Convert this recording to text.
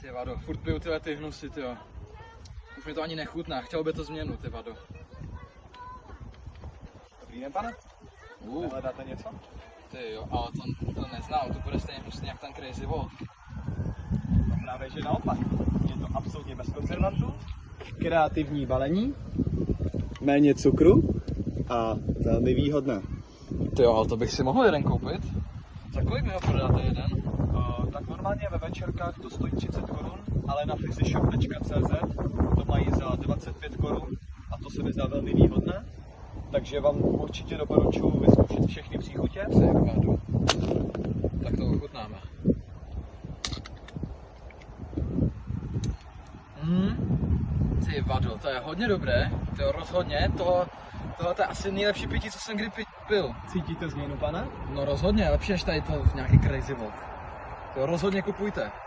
Ty vado, furt piju tyhle ty hnusy, tyjo. Už mi to ani nechutná, chtěl by to změnu, ty vado. Dobrý den, pane? Hledáte něco? Ty jo, ale to neznám, to bude stejně hnusný jak ten Crazy Wolf. No právě, že naopak. Je to absolutně bez konzervantů, kreativní balení, méně cukru a velmi výhodné. Ty jo, ale to bych si mohl jeden koupit. Za kolik mi ho prodáte jeden? Tak normálně ve večerkách to stojí 30 korun, ale na physioshop.cz to mají za 25 korun a to se mi zdá velmi výhodné. Takže vám určitě doporučuji vyzkoušet všechny příchutě. Ty vado. Tak to ochutnáme. Ty vado, to je hodně dobré. To je rozhodně, tohle je asi nejlepší pití, co jsem kdy pil. Cítíte změnu, pane? No rozhodně, lepší než tady to nějaký Crazy Wolf. To rozhodně kupujte.